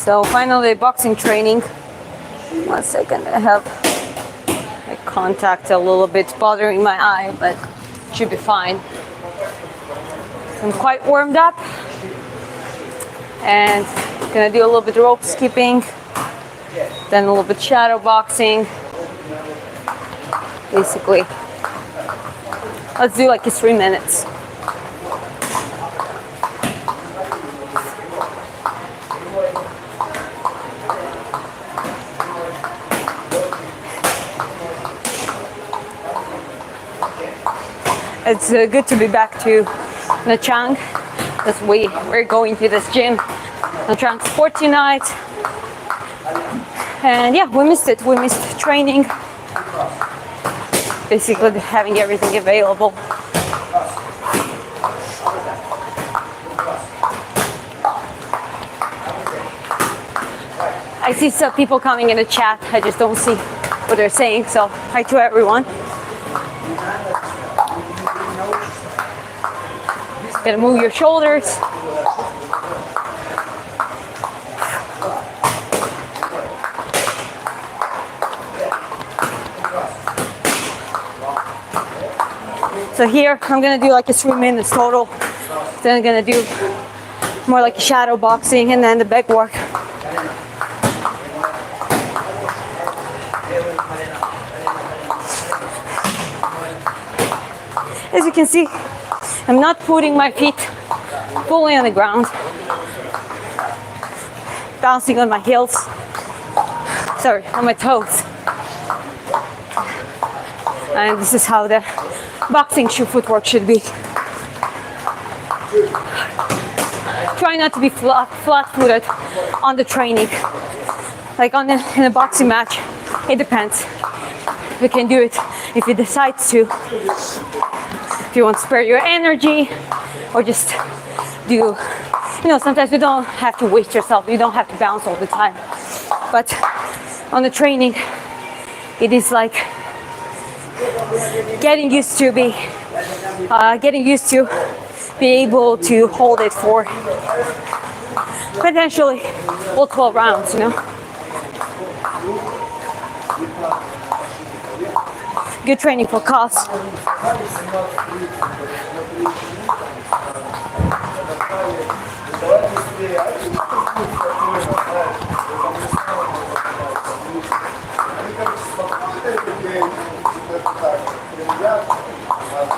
So finally boxing training. 1 second, I have a contact a little bit bothering my eye, but should be fine. I'm quite warmed up and gonna do a little bit rope skipping, then a little bit shadow boxing. Basically, let's do like 3 minutes. It's good to be back to Nha Trang, because we're going to this gym, Nha Trang Sport tonight. And yeah, we missed it. We missed training. Basically having everything available. I see some people coming in the chat. I just don't see what they're saying. So hi to everyone. Gotta move your shoulders. So here I'm gonna do like 3 minutes total. Then I'm gonna do more like shadow boxing and then the back work. As you can see, I'm not putting my feet fully on the ground, bouncing on my heels, sorry, on my toes. And this is how the boxing shoe footwork should be. Try not to be flat-footed on the training. Like in a boxing match, it depends. You can do it if you decide to. If you want to spare your energy, or just do, sometimes you don't have to waste yourself. You don't have to bounce all the time. But on the training, it is like getting used to be able to hold it for potentially all 12 rounds, Good training for calves.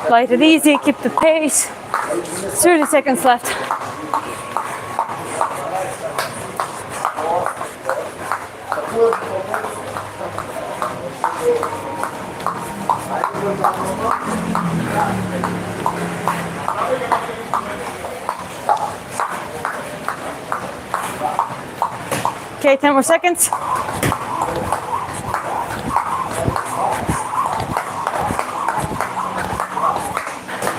Light it easy, keep the pace. 30 seconds left. Okay, 10 more seconds.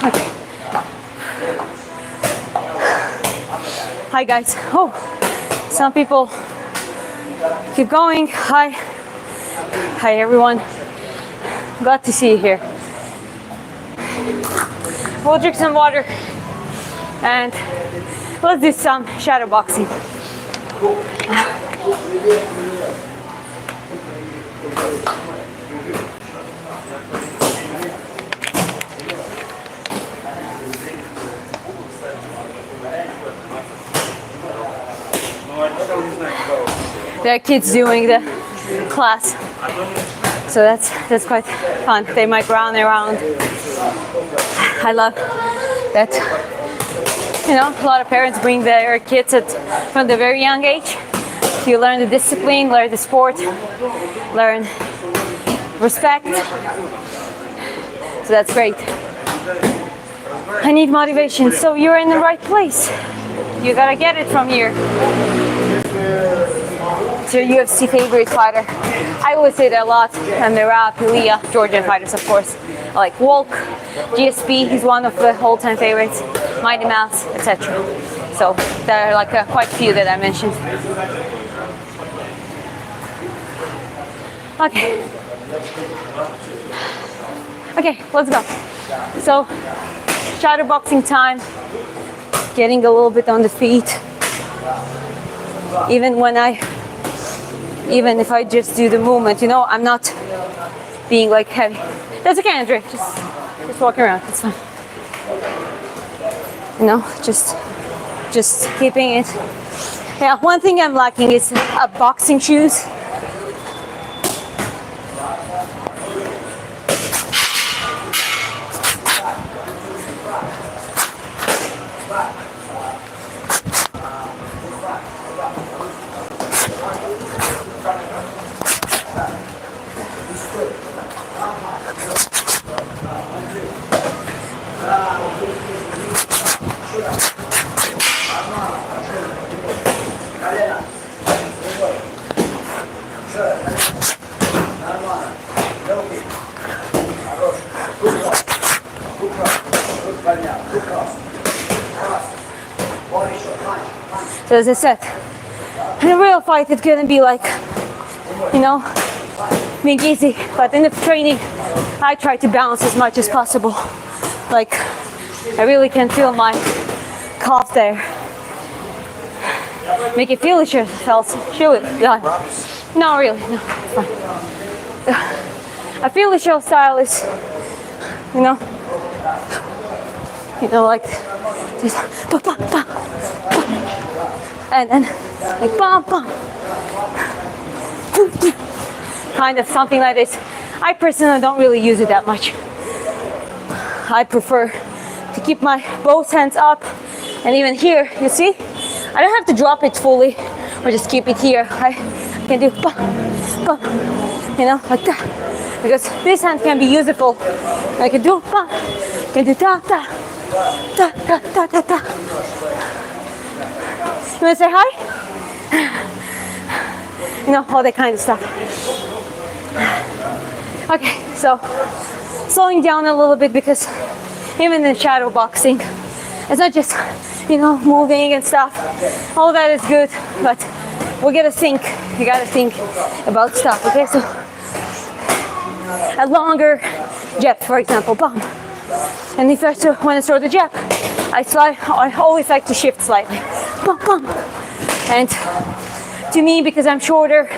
Okay. Hi guys. Oh, some people keep going. Hi. Hi everyone. Glad to see you here. We'll drink some water and let's do some shadow boxing. There are kids doing the class, so that's quite fun. They might run around. I love that. A lot of parents bring their kids from the very young age. You learn the discipline, learn the sport, learn respect. So that's great. I need motivation, so you're in the right place. You gotta get it from here. It's your UFC favorite fighter. I always say that a lot. Amira, Pilia, Georgian fighters, of course. Like Volk, GSP, he's one of the all-time favorites. Mighty Mouse, etc. So there are like quite a few that I mentioned. Okay, let's go. So, shadow boxing time. Getting a little bit on the feet. even if I just do the movement, you know, I'm not being like heavy. That's okay, Andre. Just walk around. It's fine. You know, just keeping it. Yeah, one thing I'm lacking is boxing shoes. So as I said, in a real fight it's gonna be like, you know, being easy, but in the training I try to balance as much as possible. Like, I really can feel my calf there. Make it feel yourself. Feel it. Yeah. No, really, no, it's fine. A feel show style is, you know, like just ba, ba, ba, ba. And then like bam, bam. Kind of something like this. I personally don't really use it that much. I prefer to keep my both hands up, and even here, you see, I don't have to drop it fully or just keep it here. I can do ba, ba, you know, like that, because this hand can be useful. I can do ba, can do da, da, da, da, da, da, da. You wanna say hi? You know, all that kind of stuff. Okay, so slowing down a little bit, because even in shadow boxing, it's not just, you know, moving and stuff. All that is good, but we gotta think. You gotta think about stuff. Okay, so a longer jab, for example, bam. And if I want to throw the jab, I always like to shift slightly, bam, bam. And to me, because I'm shorter,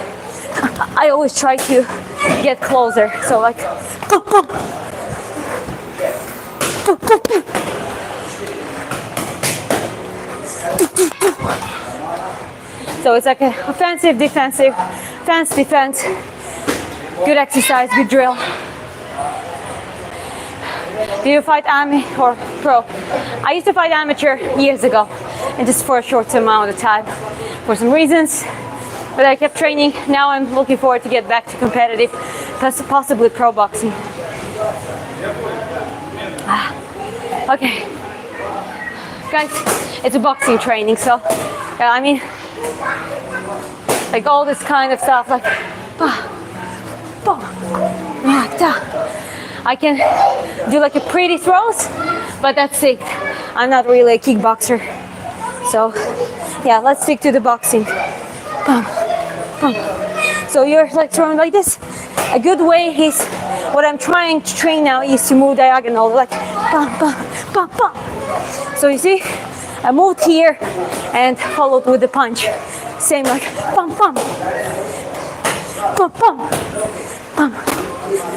I always try to get closer. So like, boom, boom. Boom, boom, boom. So it's like a offensive, defensive, defense, defense. Good exercise, good drill. Do you fight amateur or pro? I used to fight amateur years ago, and just for a short amount of time, for some reasons. But I kept training. Now I'm looking forward to get back to competitive, possibly pro boxing. Okay, guys, it's a boxing training, so yeah, I mean, like all this kind of stuff, like, I can do like a pretty throws, but that's it. I'm not really a kickboxer, so yeah, let's stick to the boxing. Bum, bum. So you're like throwing like this. A good way is, what I'm trying to train now is to move diagonal, like bum, bum, bum, bum. So you see, I moved here and followed with the punch. Same like bum, bum, bum, bum, bum,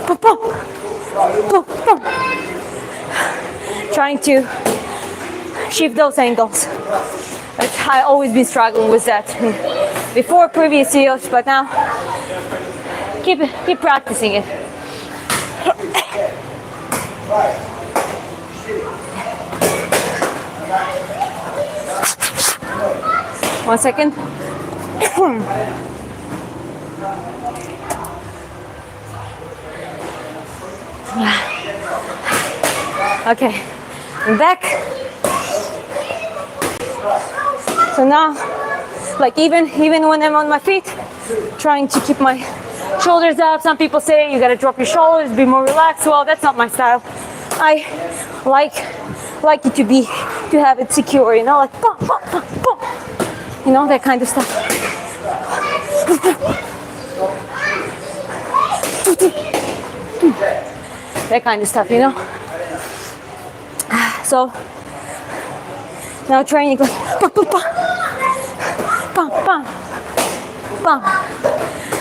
bum, bum, bum, bum. Trying to shift those angles. But I always been struggling with that before previous years, but now keep practicing it. 1 second. Okay, I'm back. So now, like even when I'm on my feet, trying to keep my shoulders up. Some people say you gotta drop your shoulders, be more relaxed. Well, that's not my style. I like it to have it secure, you know, like boom, boom, boom, boom. You know, that kind of stuff. That kind of stuff, you know. So now training goes bam, bam.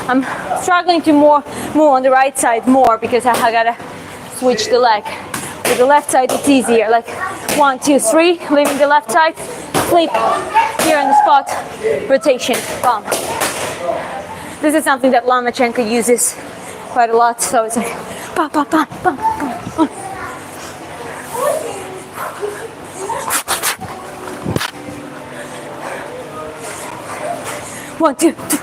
I'm struggling to move on the right side more because I gotta switch the leg. With the left side, it's easier. Like 1, 2, 3, leaving the left side, flip here on the spot, rotation, bam. This is something that Lomachenko uses quite a lot, so it's like bam, bam, bam, bam, bam, bam. One, two, three.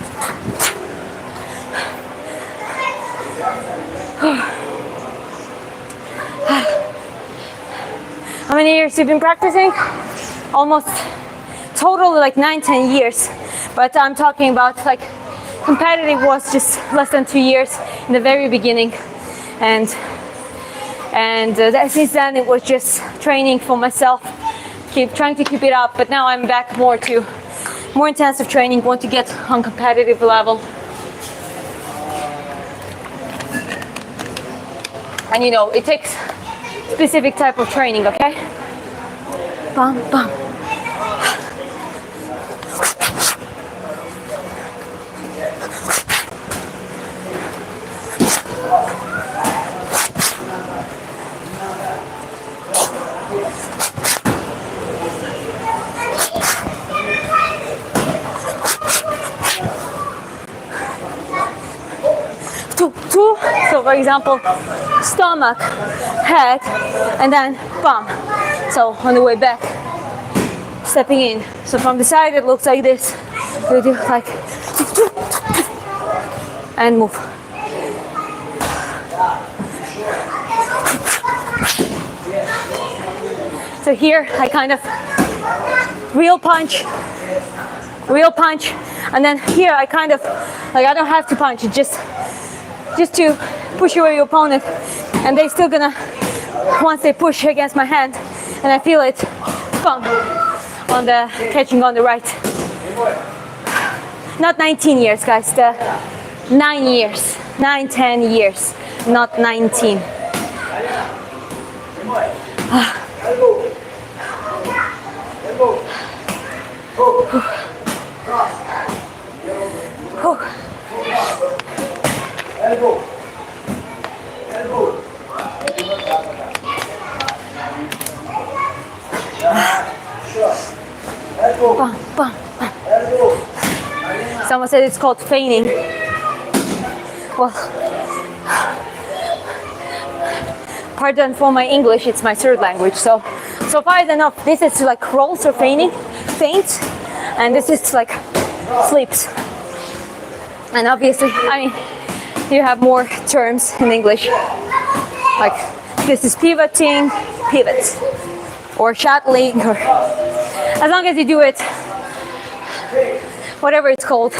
How many years you've been practicing? Almost totally like 9-10 years. But I'm talking about like competitive was just less than 2 years in the very beginning. And since then it was just training for myself, trying to keep it up. But now I'm back more to more intensive training, want to get on competitive level. And you know, it takes specific type of training, okay? Bam, bam. Two. So for example, stomach, head, and then bam. So on the way back, stepping in. So from the side it looks like this. We do like and move. So here I kind of real punch, and then here I kind of like I don't have to punch it, just to push away your opponent, and they're still gonna, once they push against my hand and I feel it, bum, on the catching on the right. Not 19 years, guys, the 9 years, 9-10 years, not 19. Elbow. Elbow. Elbow. Bam, bam, bam. Someone said it's called feigning. Well, pardon for my English, it's my third language, so far enough. This is like rolls or feigning, feints, and this is like flips. And obviously, I mean, you have more terms in English. Like this is pivoting, pivots, or shuttling, or as long as you do it, whatever it's called,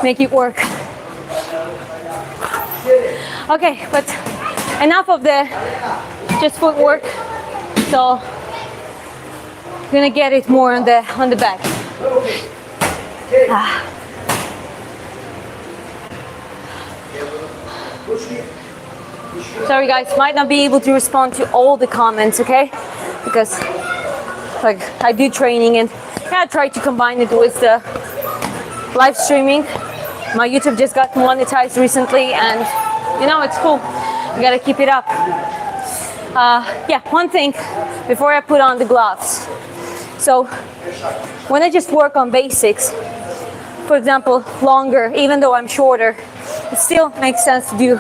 make it work. Okay, but enough of the just footwork. So I'm gonna get it more on the back. Sorry guys, might not be able to respond to all the comments, okay? Because like I do training and I try to combine it with the live streaming. My YouTube just got monetized recently and you know, it's cool. You gotta keep it up. Yeah, one thing before I put on the gloves. So when I just work on basics, for example, longer, even though I'm shorter, it still makes sense to do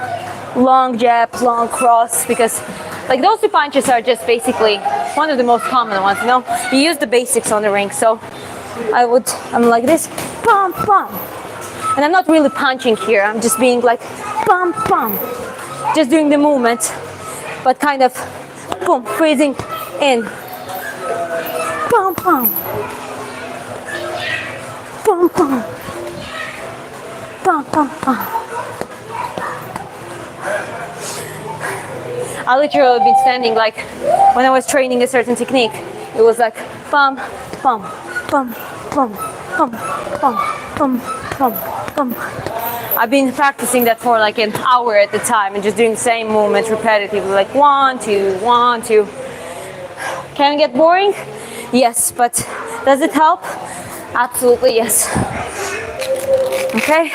long jab, long cross, because like those two punches are just basically one of the most common ones, you know? You use the basics on the ring, so I'm like this, pum, pum. And I'm not really punching here, I'm just being like, pum, pum. Just doing the movement, but kind of, boom, freezing in. Pum, pum. Pum, pum. Pum, pum, pum. I literally been standing like when I was training a certain technique. It was like bum, bum, bum, bum, bum, bum, bum, bum, bum. I've been practicing that for like an hour at the time and just doing the same movements repetitively, like 1, 2, 1, 2. Can it get boring? Yes, but does it help? Absolutely, yes. Okay,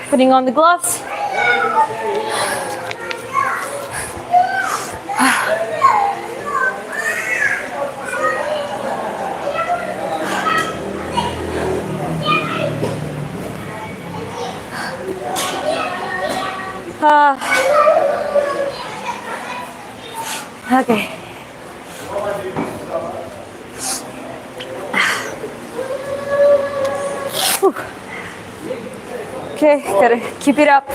putting on the gloves. Okay. Whew. Okay, gotta keep it up.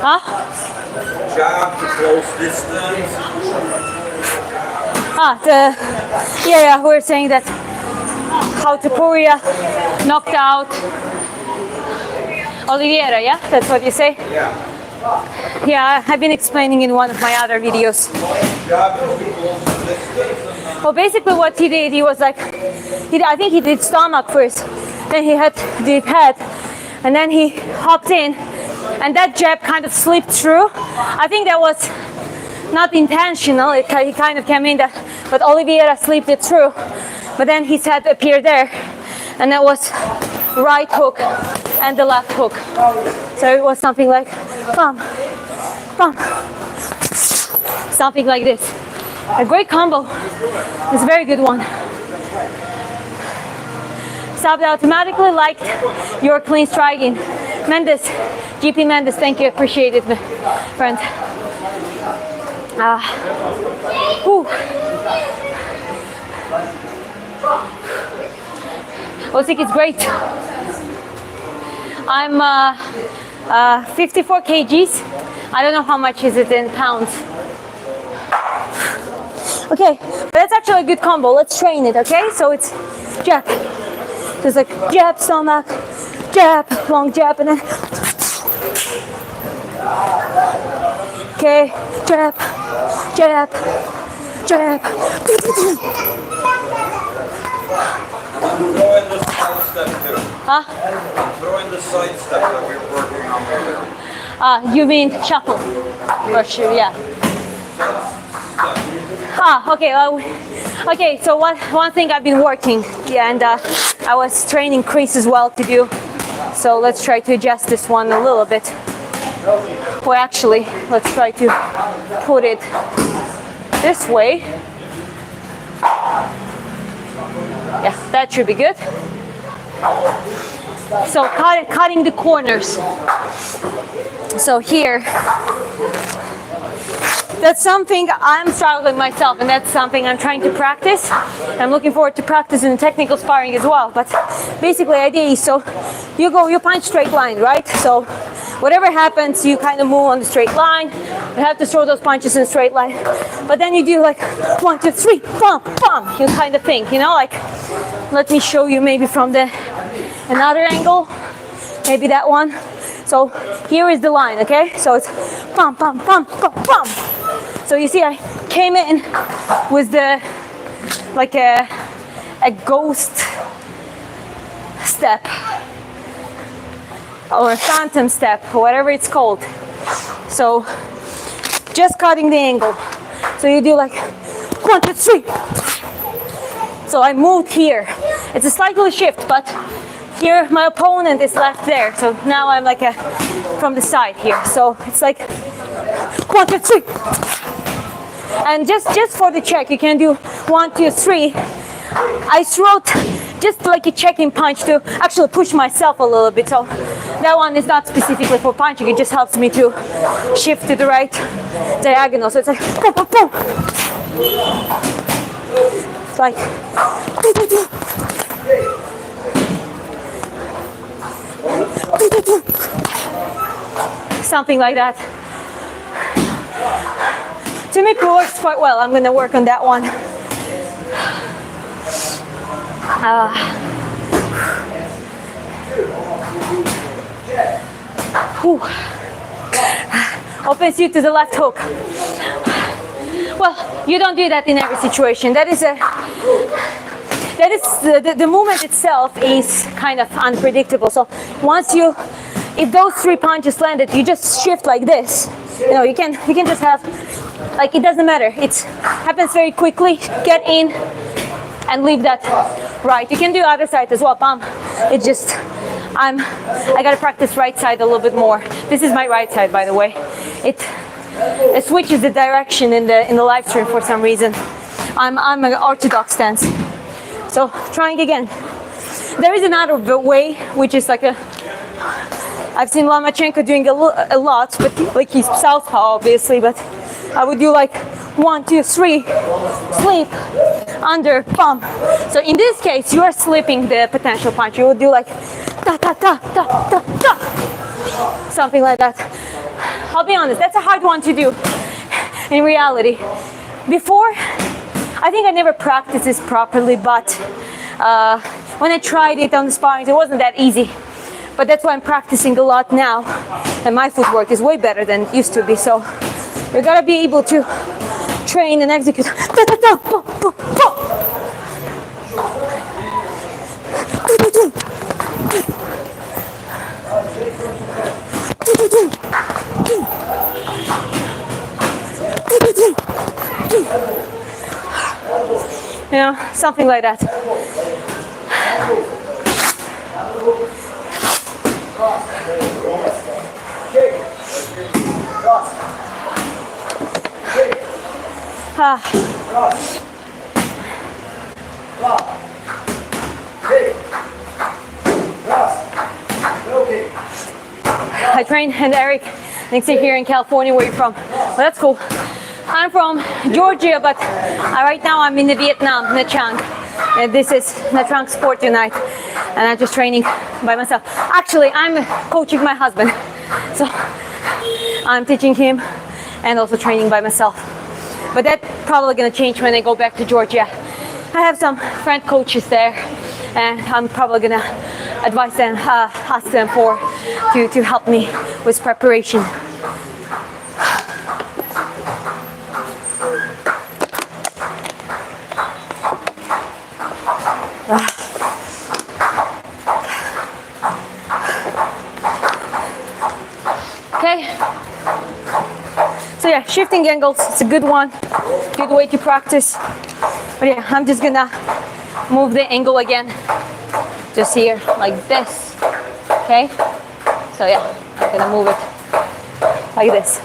Huh? Jab to close distance. Yeah, we were saying that how Tapuria knocked out Oliveira, yeah? That's what you say? Yeah. Yeah, I've been explaining in one of my other videos. Jab to close distance. Well, basically what he did, he was like, I think he did stomach first, then he did head, and then he hopped in, and that jab kind of slipped through. I think that was not intentional, he kind of came in that, but Oliveira slipped it through, but then his head appeared there, and that was right hook and the left hook. So it was something like, bam, bam, something like this. A great combo. It's a very good one. Stopped automatically, liked your clean striking. Mendes, GP Mendes, thank you, appreciate it, friend. Osik is great. I'm 54 kgs. I don't know how much is it in pounds. Okay, that's actually a good combo. Let's train it, okay? So it's jab. So it's like jab, stomach, jab, long jab, and then okay, jab, jab, jab. Throw in the side step too. Huh? Throw in the side step that we were working on earlier. You mean shuffle? For sure, yeah. Okay. Okay. So one thing I've been working, yeah, and I was training Chris as well to do. So let's try to adjust this one a little bit. Well, actually, let's try to put it this way. Yeah, that should be good. So cutting the corners. So here, that's something I'm struggling myself, and that's something I'm trying to practice. I'm looking forward to practicing the technical sparring as well. But basically, the idea is, so you punch straight line, right? So whatever happens, you kind of move on the straight line. You have to throw those punches in a straight line. But then you do like 1, 2, 3, bum, bum. You kind of think, you know, like, let me show you maybe from another angle, maybe that one. So here is the line, okay? So it's bum, bum, bum, bum, bum. So you see, I came in with like a ghost step or a phantom step, or whatever it's called. So just cutting the angle. So you do like 1, 2, 3. So I moved here. It's a slightly shift, but here my opponent is left there. So now I'm like from the side here. So it's like 1, 2, 3. And just for the check, you can do 1, 2, 3. I throw just like a checking punch to actually push myself a little bit. So that one is not specifically for punching. It just helps me to shift to the right diagonal. So it's like boom, boom, boom. It's like do, do, do. Do, do, do. Something like that. To me, it works quite well. I'm going to work on that one. Opens you to the left hook. Well, you don't do that in every situation. That is the movement itself is kind of unpredictable. So once if those 3 punches landed, you just shift like this. You know, you can just have, like, it doesn't matter. It happens very quickly. Get in and leave that right. You can do other side as well, palm. It just, I gotta practice right side a little bit more. This is my right side, by the way. It switches the direction in the live stream for some reason. I'm an orthodox stance. So trying again. There is another way, which is like I've seen Lomachenko doing a lot, but like he's southpaw obviously, but I would do like 1, 2, 3, slip, under, pump. So in this case, you are slipping the potential punch. You would do like da da da da da da, something like that. I'll be honest, that's a hard one to do in reality. Before, I think I never practiced this properly, but when I tried it on the sparring, it wasn't that easy. But that's why I'm practicing a lot now, and my footwork is way better than it used to be. So you gotta be able to train and execute. Da, da, da, bo, bo, bo. Do, do, do. Do, do, do. Do, do, do. Do. You know, something like that. I train, and Eric thinks you're here in California. Where are you from? Well, that's cool. I'm from Georgia, but right now I'm in Vietnam, Nha Trang. And this is Nha Trang Sport Unite, and I'm just training by myself. Actually, I'm coaching my husband, so I'm teaching him and also training by myself. But that's probably gonna change when I go back to Georgia. I have some friend coaches there, and I'm probably gonna advise them, ask them to help me with preparation. Okay. So yeah, shifting angles, it's a good one, good way to practice. But yeah, I'm just gonna move the angle again, just here, like this, okay? So yeah, I'm gonna move it like this.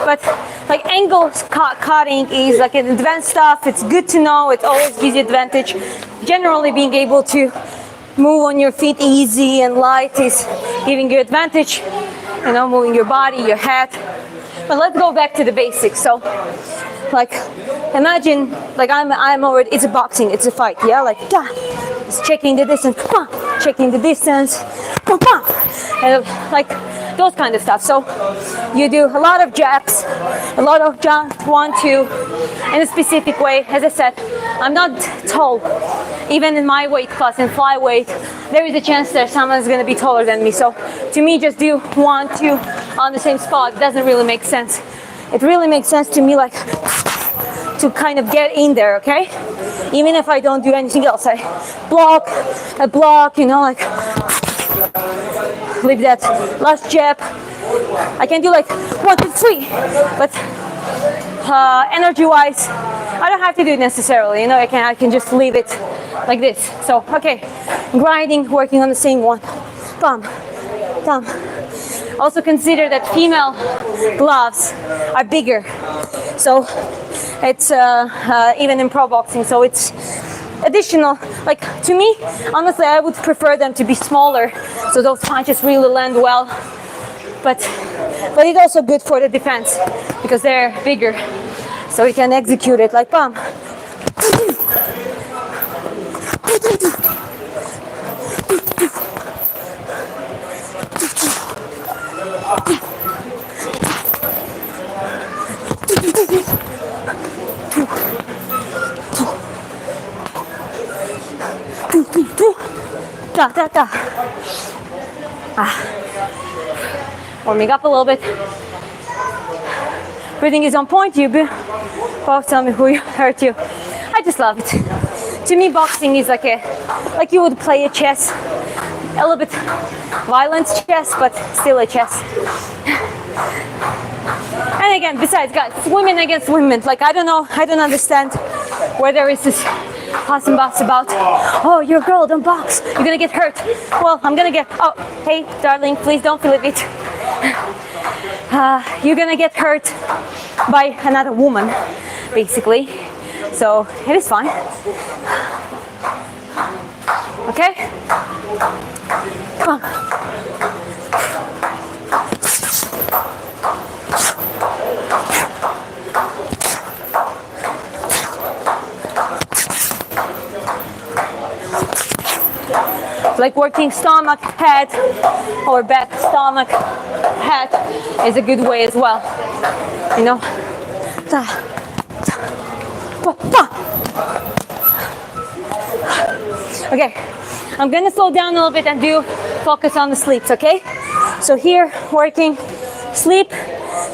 But like angle cutting is like an advanced stuff. It's good to know. It always gives you advantage. Generally, being able to move on your feet easy and light is giving you advantage. You know, moving your body, your head. But let's go back to the basics. So, like, imagine like I'm already. It's a boxing. It's a fight. Yeah, like da. It's checking the distance. Bah, checking the distance. Bah, bah. And like those kind of stuff. So you do a lot of jabs, a lot of jump, 1, 2, in a specific way. As I said, I'm not tall. Even in my weight class, in flyweight, there is a chance that someone's going to be taller than me. So to me, just do 1, 2 on the same spot. It doesn't really make sense. It really makes sense to me, like, to kind of get in there, okay? Even if I don't do anything else, I block, you know, like, leave that last jab. I can do like 1, 2, 3, but energy-wise, I don't have to do it necessarily. You know, I can just leave it like this. So okay, grinding, working on the same one. Bum, bum. Also consider that female gloves are bigger, so it's even in pro boxing, so it's additional. Like, to me, honestly, I would prefer them to be smaller, so those punches really land well. But it's also good for the defense because they're bigger, so you can execute it like bam. Da, da, da. Warming up a little bit. Breathing is on point. You both tell me who hurt you. I just love it. To me, boxing is like you would play a chess. A little bit violent chess, but still a chess. And again, besides, guys, women against women. Like, I don't know, I don't understand where there is this fuss and fuss about, oh, you're a girl, don't box, you're gonna get hurt. Well, I'm gonna get, oh, hey, darling, please don't feel it. You're gonna get hurt by another woman, basically. So it is fine. Okay? Come on. Like working stomach, head, or back, stomach, head is a good way as well. You know? Okay, I'm gonna slow down a little bit and focus on the sleeps, okay? So here, working sleep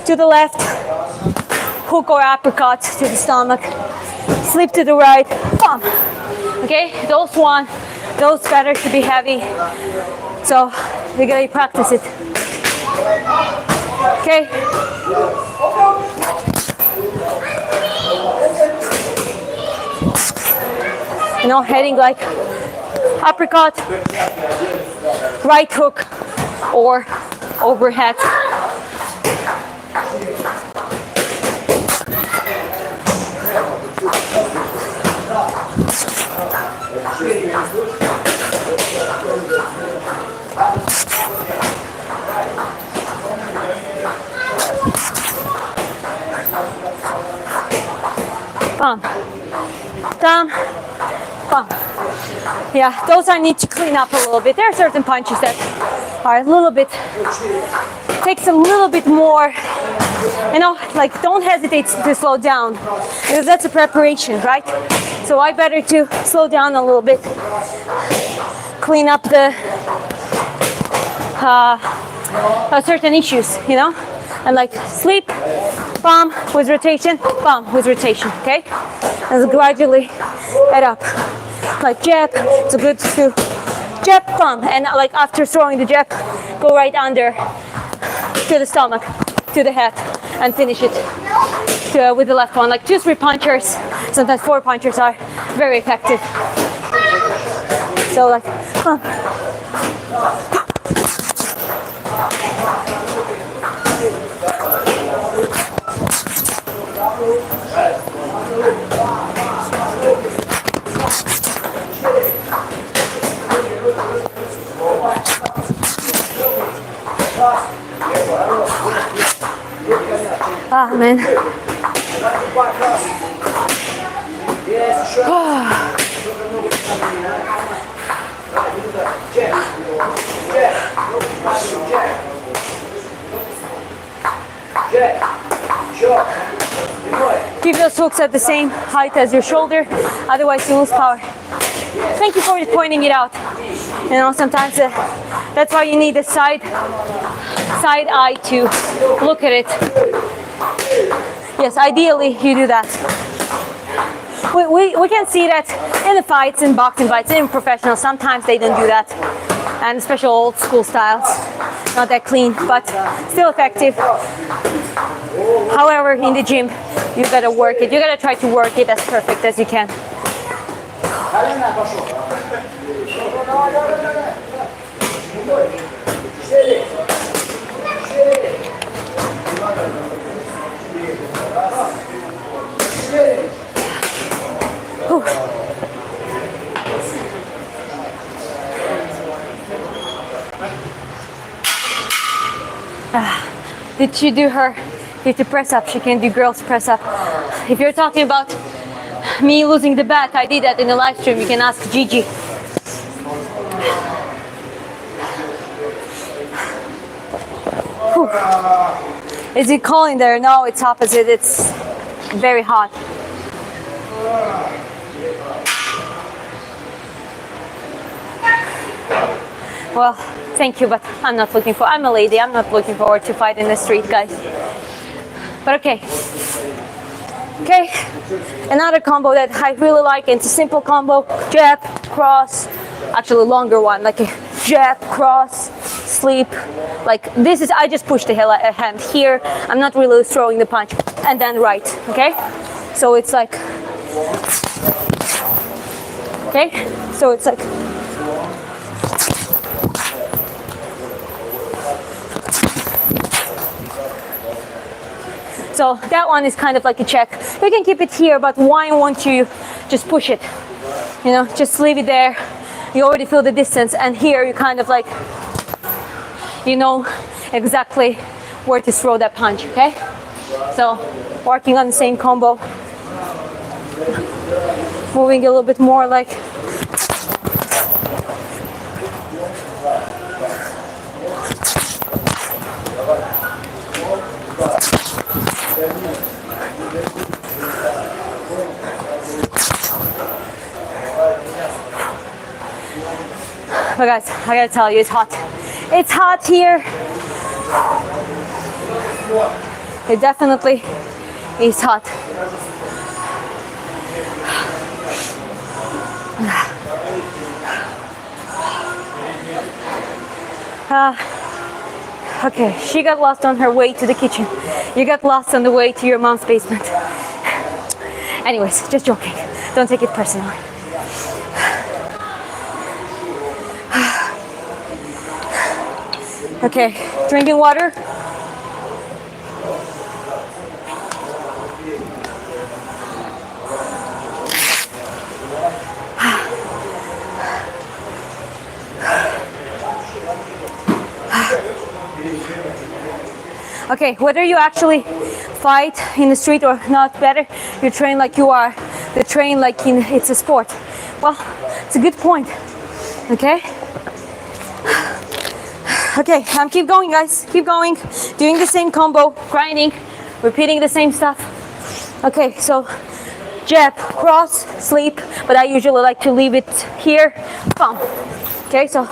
to the left, hook or uppercut to the stomach, sleep to the right, bump. Okay, those better to be heavy, so we gotta practice it. Okay. You know, heading like uppercut, right hook, or overhead. Bump, down, bump. Yeah, those I need to clean up a little bit. There are certain punches that are a little bit, takes a little bit more, you know, like don't hesitate to slow down because that's a preparation, right? So I better to slow down a little bit, clean up the certain issues, you know, and like sleep, palm with rotation, okay? And gradually head up. Like jab, it's good to jab, palm, and like after throwing the jab, go right under to the stomach, to the head, and finish it with the left one. Like 2-3 punchers, sometimes 4 punchers are very effective. So like, ah, man. Keep those hooks at the same height as your shoulder, otherwise you lose power. Thank you for pointing it out. You know, sometimes that's why you need a side eye to look at it. Yes, ideally you do that. We can see that in the fights, in boxing fights, in professional, sometimes they don't do that. And especially old school styles, not that clean, but still effective. However, in the gym, you gotta work it. You gotta try to work it as perfect as you can. did she do her 50 press up? She can do girls press up. If you're talking about me losing the bet, I did that in the live stream. You can ask Gigi. Whew. Is it cold in there? No, it's opposite. It's very hot. Well, thank you, but I'm a lady. I'm not looking forward to fight in the street, guys. But okay. Okay, another combo that I really like, it's a simple combo, jab, cross, actually longer one, like a jab, cross, sleep, like this is, I just push the hand here, I'm not really throwing the punch, and then right, okay? So it's like, okay, so it's like, so that one is kind of like a check. You can keep it here, but why won't you just push it? You know, just leave it there. You already feel the distance, and here you kind of like, you know exactly where to throw that punch, okay? So, working on the same combo. Moving a little bit more like, but guys, I gotta tell you, it's hot. It's hot here. It definitely is hot. Okay, she got lost on her way to the kitchen. You got lost on the way to your mom's basement. Anyways, just joking. Don't take it personally. Okay, drinking water. Okay, whether you actually fight in the street or not, better you train like you are, you train like it's a sport. Well, it's a good point. Okay. Okay, keep going, guys. Keep going. Doing the same combo, grinding, repeating the same stuff. Okay, so jab, cross, sleep, but I usually like to leave it here. Bam. Okay, so.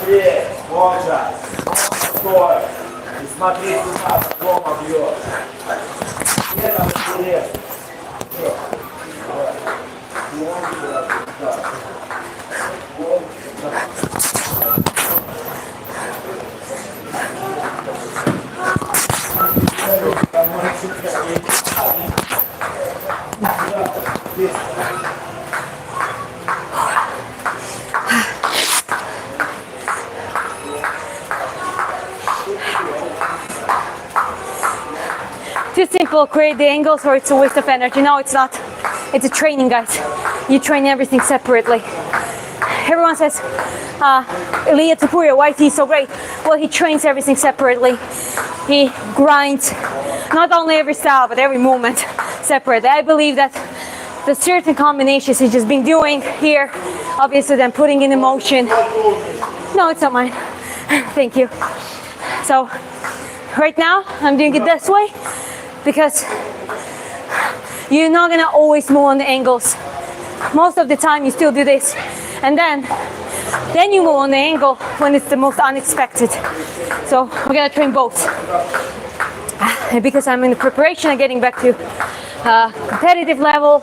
Смотри, вот же, стой, и смотри сюда, дома бьет. Это интересно. Too simple, create the angles, or it's a waste of energy. No, it's not. It's a training, guys. You train everything separately. Everyone says, Ilya Topuria, why is he so great? Well, he trains everything separately. He grinds not only every style, but every movement separately. I believe that the certain combinations he's just been doing here, obviously then putting in motion. No, it's not mine. Thank you. So, right now, I'm doing it this way because you're not gonna always move on the angles. Most of the time you still do this, and then you move on the angle when it's the most unexpected. So we're gonna train both. And because I'm in the preparation of getting back to competitive level,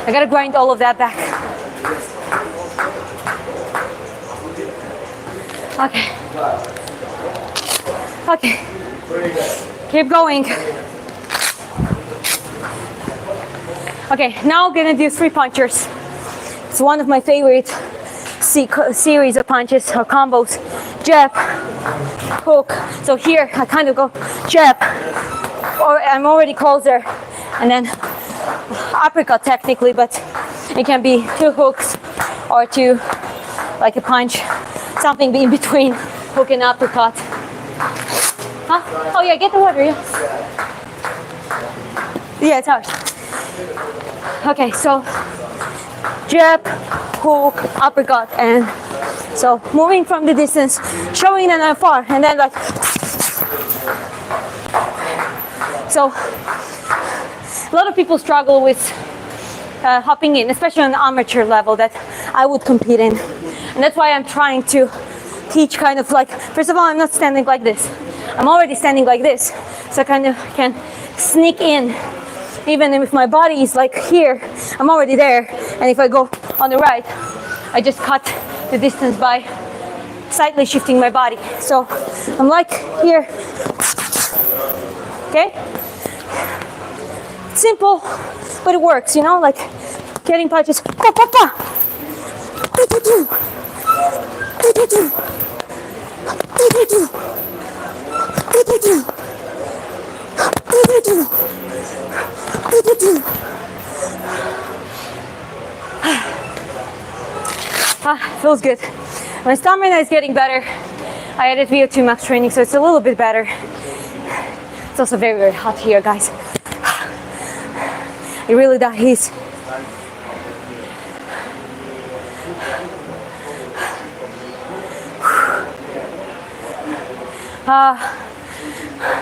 I gotta grind all of that back. Okay. Keep going. Okay, now I'm gonna do 3 punchers. It's one of my favorite series of punches or combos jab, hook. So here I kind of go jab, or I'm already closer, and then uppercut technically, but it can be 2 hooks or 2 like a punch, something in between hook and uppercut. Huh? Oh yeah, get the water, yeah. Yeah, it's ours. Okay, so jab, hook, uppercut, and so moving from the distance, showing and then far, and then like, so a lot of people struggle with hopping in, especially on the amateur level that I would compete in. And that's why I'm trying to teach kind of like, first of all, I'm not standing like this. I'm already standing like this. So I kind of can sneak in. Even if my body is like here, I'm already there. And if I go on the right, I just cut the distance by slightly shifting my body. So I'm like here. Okay? Simple, but it works, you know, like getting punches. Pa, pa, pa. Feels good. My stamina is getting better. I added VO2 max training, so it's a little bit better. It's also very, very hot here, guys. It really does.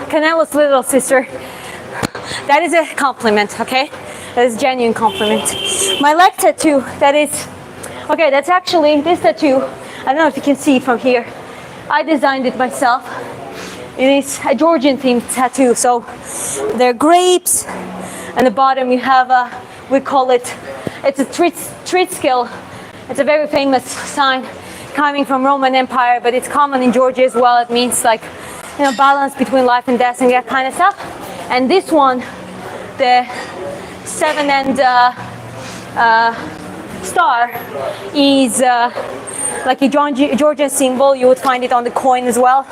Canelo's little sister. That is a compliment, okay? That is a genuine compliment. My leg tattoo, that is, okay, that's actually this tattoo. I don't know if you can see it from here. I designed it myself. It is a Georgian themed tattoo. So there are grapes, and the bottom you have a, we call it, it's a Tritskill. It's a very famous sign coming from Roman Empire, but it's common in Georgia as well. It means like, you know, balance between life and death and that kind of stuff. And this one, the 7 and star, is like a Georgian symbol. You would find it on the coin as well.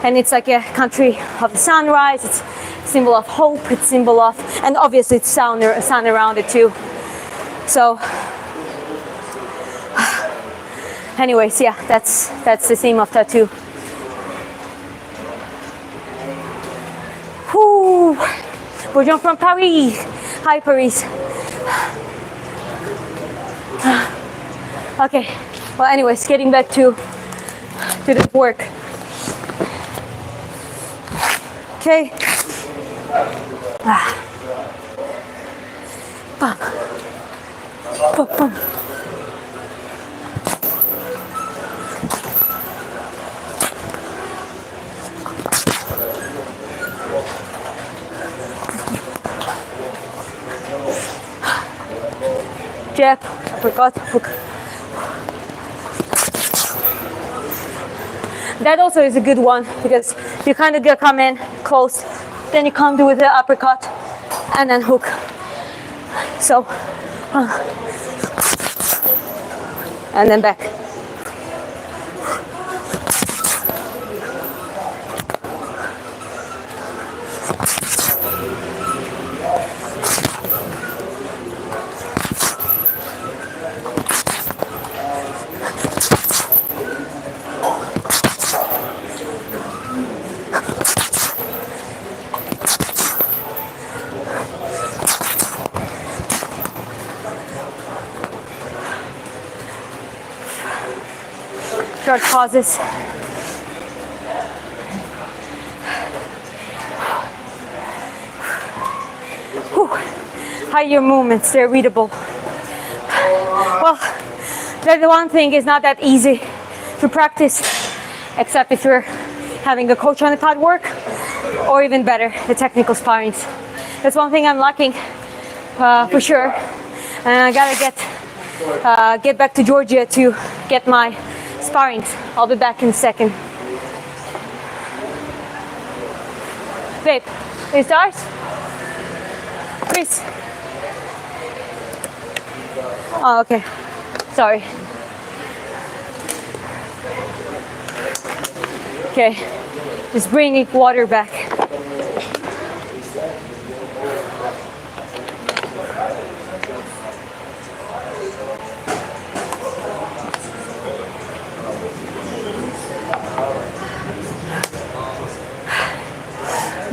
And it's like a country of the sunrise. It's a symbol of hope. It's a symbol of, and obviously it's sun around it too. So, anyways, yeah, that's the theme of tattoo. Whoo! Bonjour from Paris. Hi, Paris. Okay. Well, anyways, getting back to the work. Okay. Bum. Bum, bum. Jab, uppercut, hook. That also is a good one because you kind of come in close, then you come to with the uppercut and then hook. So, and then back. Short pauses. Whew. How are your movements? They're readable. Well, the one thing is not that easy to practice, except if you're having a coach on the pad work, or even better, the technical sparrings. That's one thing I'm lacking for sure. And I gotta get back to Georgia to get my sparrings. I'll be back in a second. Babe, any stars? Chris? Oh, okay. Sorry. Okay, just bringing water back.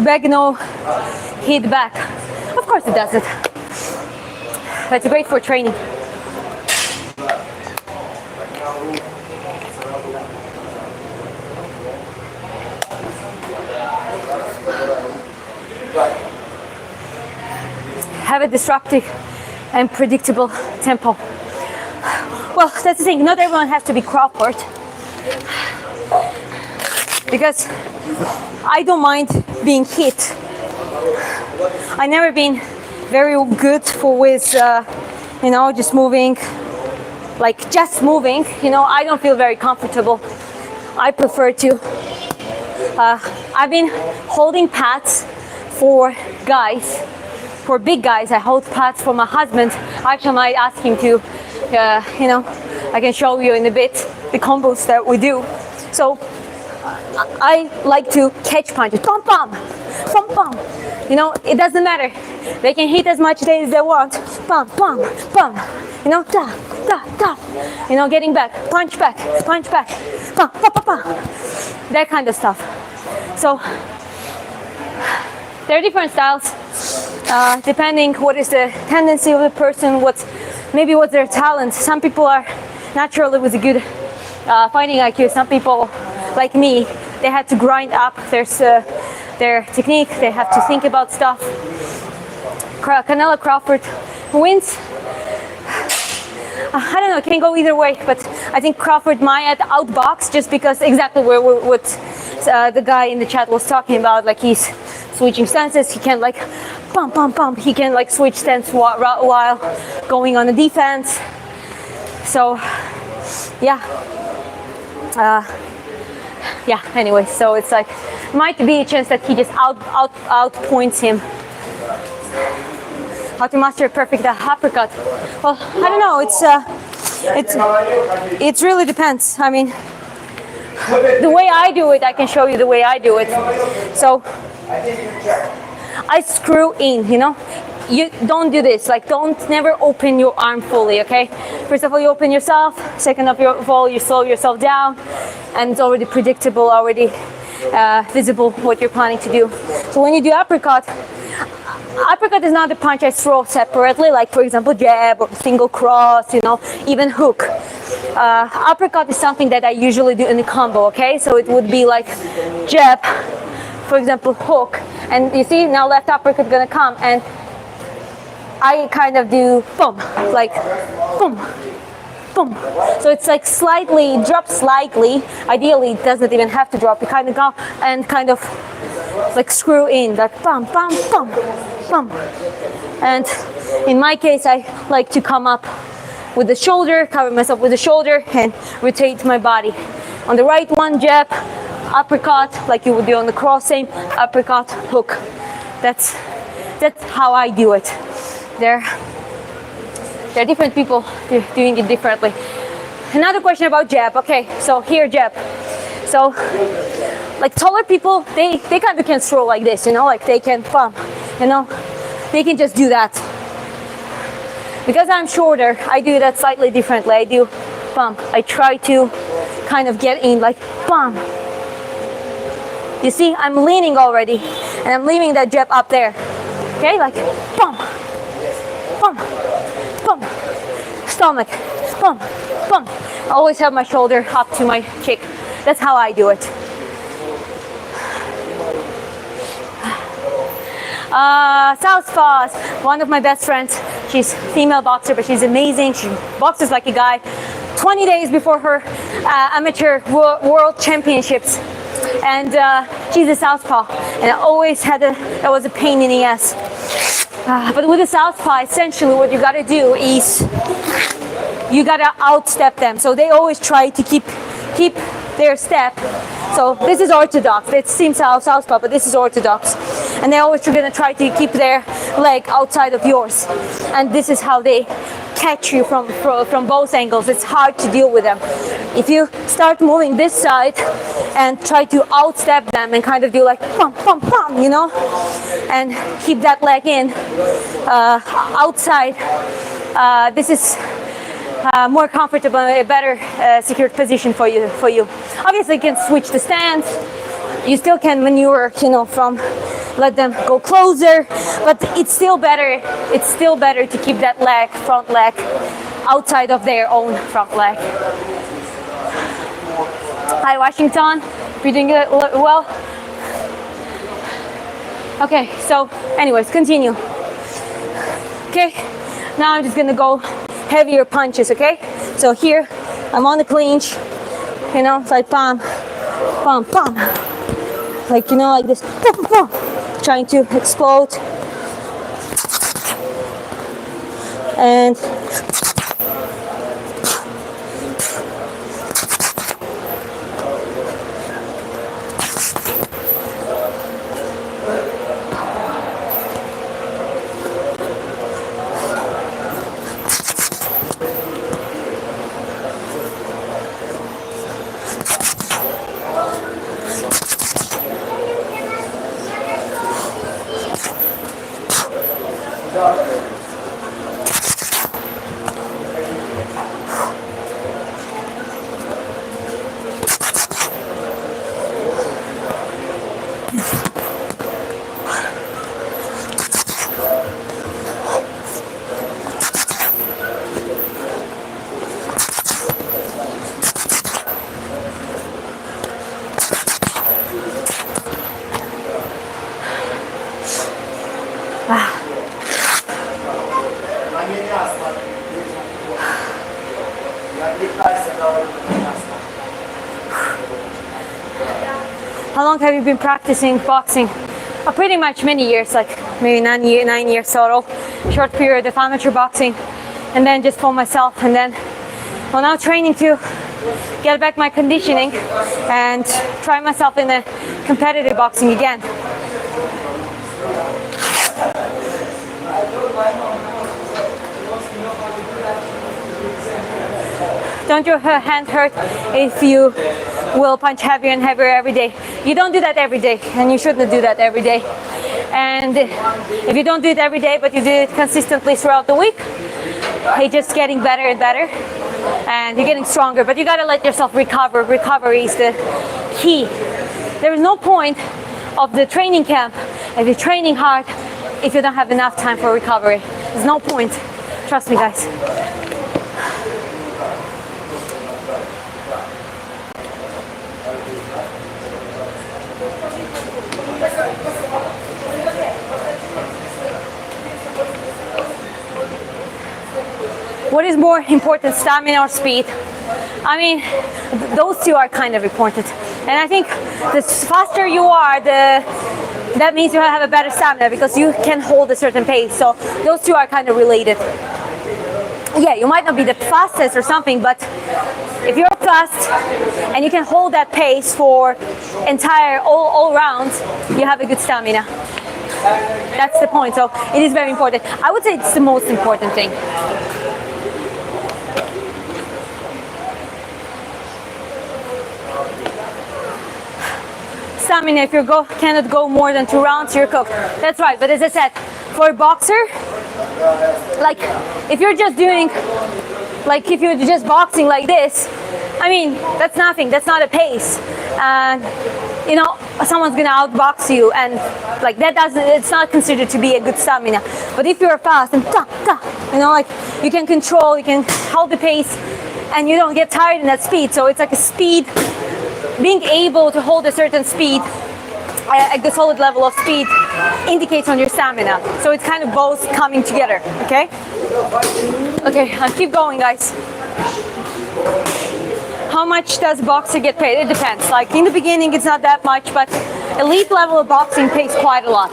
Back, no, hit back. Of course it does it. That's great for training. Have a disruptive and predictable tempo. Well, that's the thing, not everyone has to be Crawford. Because I don't mind being hit. I never been very good for with, you know, just moving, like just moving. You know, I don't feel very comfortable. I prefer to. I've been holding pads for guys, for big guys. I hold pads for my husband. I actually might ask him to, you know, I can show you in a bit the combos that we do. So I like to catch punches, bum bum, bum bum. You know, it doesn't matter. They can hit as much as they want, bum bum bum. You know, da da da. You know, getting back, punch back, bum bum bum bum. That kind of stuff. So there are different styles, depending what is the tendency of the person, what's their talent. Some people are naturally with a good fighting IQ. Some people, like me, they had to grind up their technique. They have to think about stuff. Canelo Crawford wins. I don't know, it can go either way, but I think Crawford might outbox just because exactly what the guy in the chat was talking about. Like, he's switching stances. He can like pump, pump, pump. He can like switch stance while going on the defense. So yeah. Yeah, anyway, so it's like, might be a chance that he just outpoints him. How to master a perfect uppercut? Well, I don't know. It really depends. I mean, the way I do it, I can show you the way I do it. So I screw in, you know. You don't do this. Like, never open your arm fully. Okay. First of all, you open yourself. Second of all, you slow yourself down, and it's already predictable, already visible what you're planning to do. So when you do uppercut is not a punch I throw separately, like for example jab or single cross, you know, even hook. Uppercut is something that I usually do in a combo, okay? So it would be like jab, for example, hook, and you see now left uppercut gonna come, and I kind of do boom, like boom, boom. So it's like slightly, drop slightly. Ideally, it doesn't even have to drop. You kind of go and kind of like screw in, like bum, bum, bum, bum. And in my case, I like to come up with the shoulder, cover myself with the shoulder, and rotate my body. On the right one, jab, uppercut, like you would do on the cross, same uppercut, hook. That's how I do it. There are different people doing it differently. Another question about jab. Okay, so here jab. So like taller people, they kind of can throw like this, you know, like they can pump, you know, they can just do that. Because I'm shorter, I do that slightly differently. I do pump. I try to kind of get in like pump. You see, I'm leaning already, and I'm leaving that jab up there. Okay, like pump, pump, pump, stomach, pump, pump. I always have my shoulder up to my cheek. That's how I do it. Southpaws, one of my best friends. She's a female boxer, but she's amazing. She boxes like a guy. 20 days before her amateur world championships. And she's a southpaw. And I always had that was a pain in the ass. But with a southpaw, essentially what you gotta do is you gotta outstep them. So they always try to keep their step. So this is orthodox. It seems southpaw, but this is orthodox. And they're always gonna try to keep their leg outside of yours. And this is how they catch you from both angles. It's hard to deal with them. If you start moving this side and try to outstep them and kind of do like pum pum pum, you know, and keep that leg in outside, this is more comfortable, a better secured position for you. Obviously, you can switch the stance. You still can maneuver, you know, from let them go closer, but it's still better. It's still better to keep that leg, front leg, outside of their own front leg. Hi, Washington. You're doing it well. Okay, so anyways, continue. Okay, now I'm just gonna go heavier punches, okay? So here, I'm on the clinch, you know, it's like pam, pam, pam. Like, you know, like this, pam, pam, trying to explode. And how long have you been practicing boxing? Pretty much many years, like maybe 9 years total. Short period of amateur boxing, and then just for myself, and then well, now training to get back my conditioning and try myself in the competitive boxing again. Don't your hand hurt if you will punch heavier and heavier every day? You don't do that every day, and you shouldn't do that every day. And if you don't do it every day, but you do it consistently throughout the week, it's just getting better and better, and you're getting stronger. But you gotta let yourself recover. Recovery is the key. There is no point of the training camp if you're training hard if you don't have enough time for recovery. There's no point. Trust me, guys. What is more important, stamina or speed? I mean, those two are kind of important. And I think the faster you are, that means you have a better stamina because you can hold a certain pace. So those two are kind of related. Yeah, you might not be the fastest or something, but if you're fast and you can hold that pace for all rounds, you have a good stamina. That's the point. So it is very important. I would say it's the most important thing. Stamina, if you cannot go more than 2 rounds, you're cooked. That's right, but as I said, for a boxer, like if you're just doing, like if you're just boxing like this, I mean, that's nothing, that's not a pace. You know, someone's gonna outbox you, and like it's not considered to be a good stamina. But if you're fast and you know, like you can control, you can hold the pace, and you don't get tired in that speed. So it's like a speed. Being able to hold a certain speed, a good solid level of speed, indicates on your stamina. So it's kind of both coming together, okay? Okay, I'll keep going, guys. How much does a boxer get paid? It depends. Like in the beginning, it's not that much, but elite level of boxing pays quite a lot.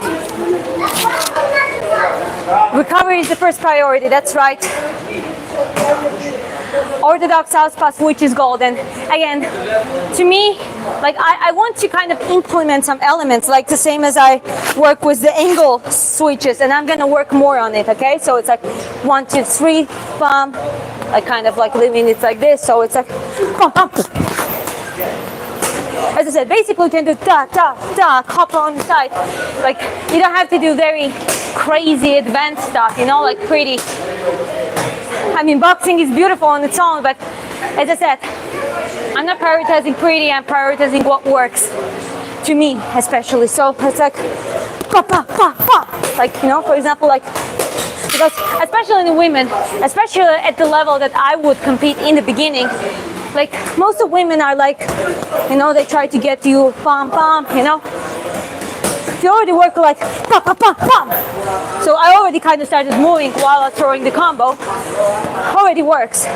Recovery is the first priority, that's right. Orthodox southpaw, which is golden. Again, to me, like I want to kind of implement some elements, like the same as I work with the angle switches, and I'm gonna work more on it. Okay, so it's like 1, 2, 3, bump. I kind of like living it like this, so it's like bump, bump. As I said, basically you can do da da da, hop on the side. Like you don't have to do very crazy advanced stuff, you know, like pretty. I mean, boxing is beautiful on its own, but as I said, I'm not prioritizing pretty, I'm prioritizing what works to me, especially. So it's like, pa, pa, pa, pa. Like, you know, for example, like, because especially in the women, especially at the level that I would compete in the beginning, like most of women are like, you know, they try to get you pom pom, you know. You already work like pom pom pom pom. So I already kind of started moving while I was throwing the combo. Already works.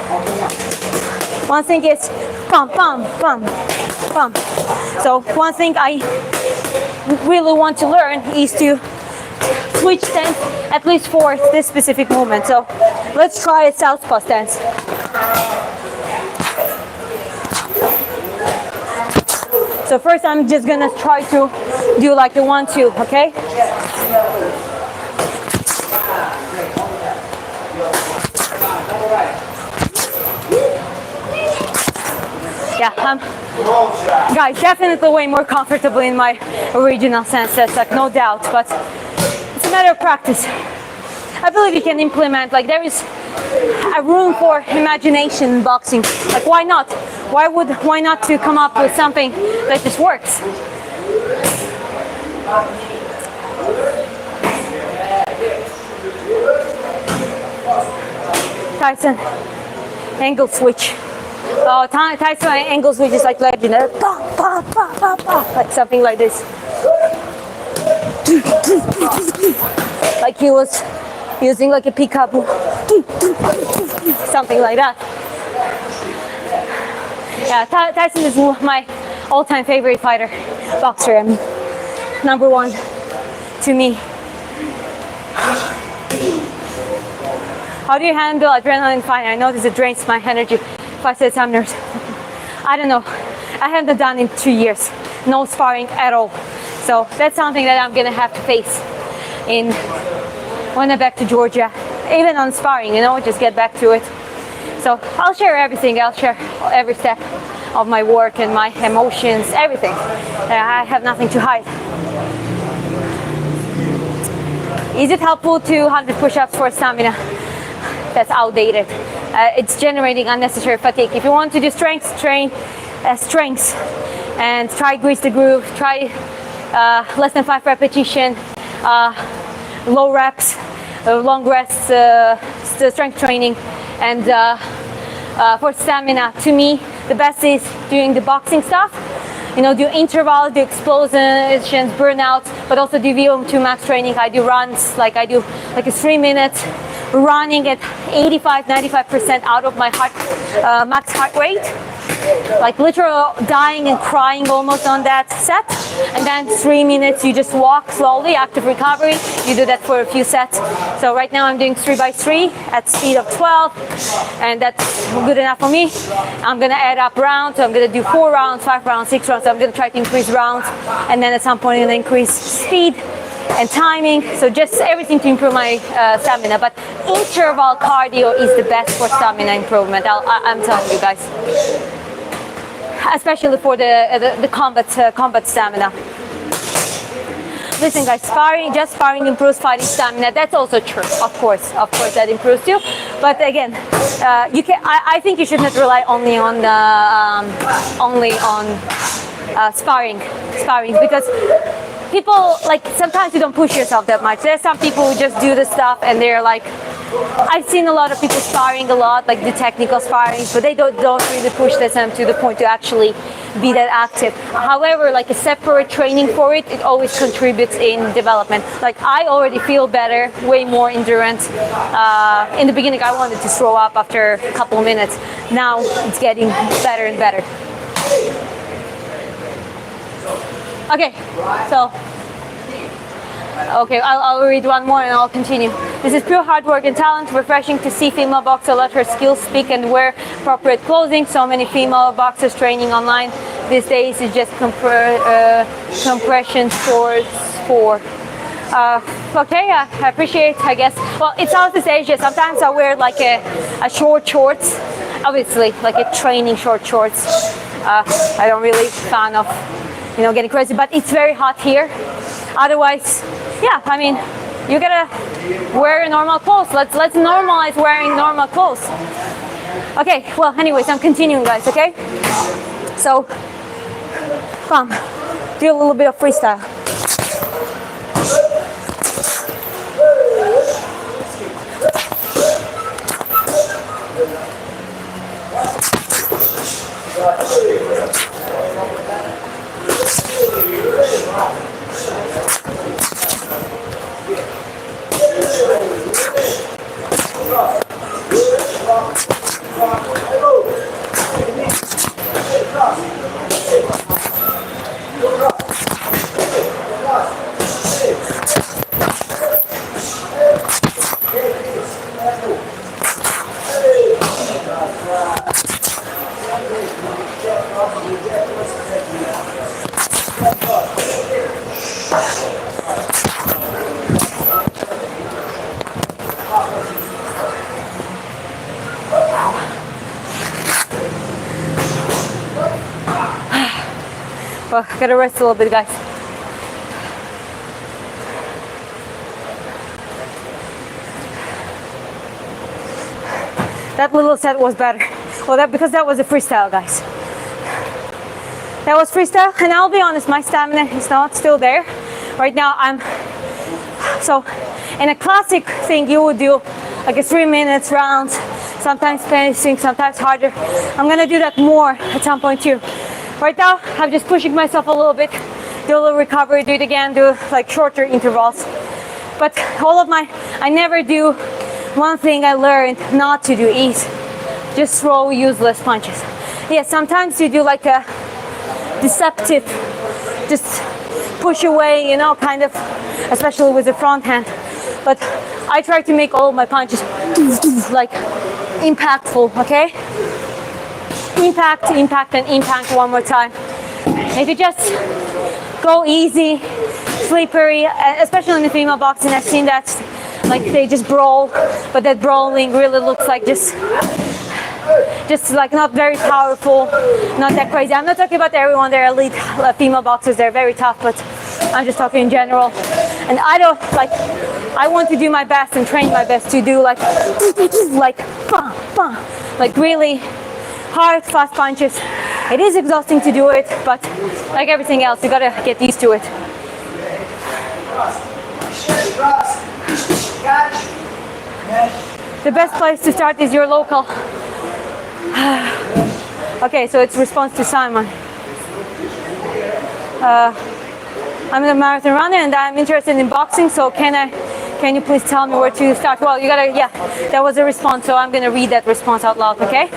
One thing is pom pom pom pom. So one thing I really want to learn is to switch stance at least for this specific movement. So let's try a southpaw stance. So first I'm just gonna try to do like the 1, 2, okay? Yeah, guys, definitely way more comfortable in my original stance, that's like no doubt, but it's a matter of practice. I believe you can implement, like there is a room for imagination in boxing. Like why not? Why not to come up with something that just works? Tyson, angle switch. Oh, Tyson angle switch is like legendary. Like something like this. Like he was using like a pickup. Something like that. Yeah, Tyson is my all-time favorite fighter, boxer. I mean, number one to me. How do you handle adrenaline fighting? I notice it drains my energy if I set some nerves. I don't know. I haven't done in 2 years. No sparring at all. So that's something that I'm gonna have to face when I'm back to Georgia. Even on sparring, you know, just get back to it. So I'll share everything. I'll share every step of my work and my emotions, everything. I have nothing to hide. Is it helpful to 100 push-ups for stamina? That's outdated. It's generating unnecessary fatigue. If you want to do strength, train strengths and try grease the groove. Try less than 5 repetition, low reps, long rests, strength training. And for stamina, to me, the best is doing the boxing stuff. You know, do intervals, do explosions, burnouts, but also do VO2 max training. I do runs, like I do like a 3 minutes running at 85-95% out of my max heart rate. Like literal dying and crying almost on that set. And then 3 minutes you just walk slowly, active recovery. You do that for a few sets. So right now I'm doing 3x3 at speed of 12, and that's good enough for me. I'm gonna add up rounds. So I'm gonna do 4 rounds, 5 rounds, 6 rounds. So I'm gonna try to increase rounds, and then at some point I'm gonna increase speed and timing. So just everything to improve my stamina. But interval cardio is the best for stamina improvement. I'm telling you guys. Especially for the combat stamina. Listen guys, just sparring improves fighting stamina. That's also true, of course that improves too. But again, I think you should not rely only on sparring, because people, like, sometimes you don't push yourself that much. There's some people who just do the stuff and they're like, I've seen a lot of people sparring a lot, like the technical sparring, but they don't really push themselves to the point to actually be that active. However, like a separate training for it always contributes in development. Like I already feel better, way more endurance. In the beginning, I wanted to throw up after a couple of minutes. Now it's getting better and better. Okay, so I'll read one more and I'll continue. This is pure hard work and talent. Refreshing to see female boxer let her skills speak and wear appropriate clothing. So many female boxers training online these days is just compression sports for. Okay, I appreciate, I guess. Well, it's Southeast Asia. Sometimes I wear like a short shorts, obviously, like a training short shorts. I don't really fan of, you know, getting crazy, but it's very hot here. Otherwise, yeah, I mean, you gotta wear normal clothes. Let's normalize wearing normal clothes. Okay, well, anyways, I'm continuing, guys, okay? So, come, do a little bit of freestyle. Well, gotta rest a little bit, guys. That little set was better. Well, because that was a freestyle, guys. That was freestyle, and I'll be honest, my stamina is not still there. Right now, so in a classic thing, you would do like a 3 minutes round, sometimes pacing, sometimes harder. I'm gonna do that more at some point too. Right now, I'm just pushing myself a little bit, do a little recovery, do it again, do like shorter intervals. But I never do one thing I learned not to do is just throw useless punches. Yeah, sometimes you do like a deceptive, just push away, you know, kind of, especially with the front hand. But I try to make all of my punches like impactful, okay? Impact, impact, and impact one more time. If you just go easy, slippery, especially in the female boxing, I've seen that, like they just brawl, but that brawling really looks like just like not very powerful, not that crazy. I'm not talking about everyone, they're elite female boxers, they're very tough, but I'm just talking in general. And I want to do my best and train my best to do like really hard, fast punches. It is exhausting to do it, but like everything else, you gotta get used to it. The best place to start is your local. Okay, so it's response to Simon. I'm a marathon runner and I'm interested in boxing, so can you please tell me where to start? Well, that was a response, so I'm gonna read that response out loud, okay?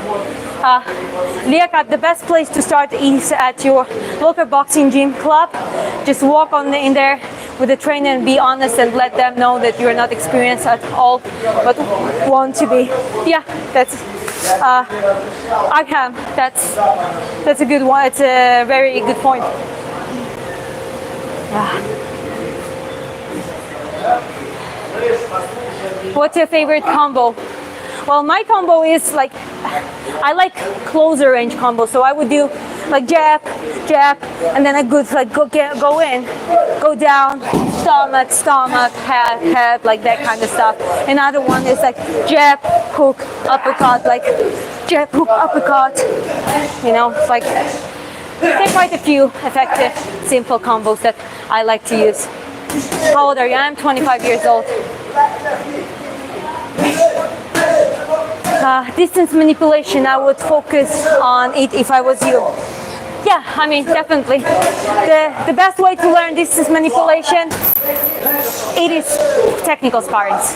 Liaquat, the best place to start is at your local boxing gym club. Just walk in there with the trainer and be honest and let them know that you're not experienced at all, but want to be. Yeah, that's Arkham. That's a good one. It's a very good point. Yeah. What's your favorite combo? Well, my combo is like, I like closer range combo, so I would do like jab, jab, and then a good like go in, go down, stomach, head, like that kind of stuff. Another one is like jab, hook, uppercut, like jab, hook, uppercut. You know, like there are quite a few effective, simple combos that I like to use. How old are you? I'm 25 years old. Distance manipulation, I would focus on it if I was you. Yeah, I mean, definitely. The best way to learn distance manipulation, it is technical sparrings.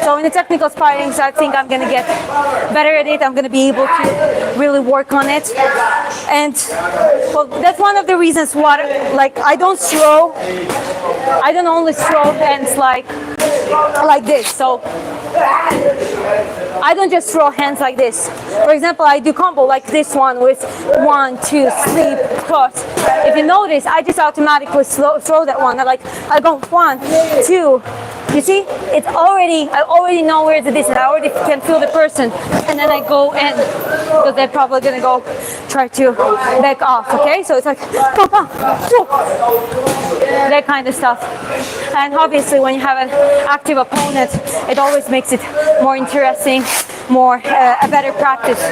So in the technical sparrings, I think I'm gonna get better at it. I'm gonna be able to really work on it. And well, that's one of the reasons why, like, I don't only throw hands like like this. So I don't just throw hands like this. For example, I do combo like this one with 1, 2, sleep, cross. If you notice, I just automatically throw that one. I go 1, 2. You see, I already know where the distance. I already can feel the person, and then I go in because they're probably gonna go try to back off. Okay, so it's like that kind of stuff. And obviously, when you have an active opponent, it always makes it more interesting, more a better practice.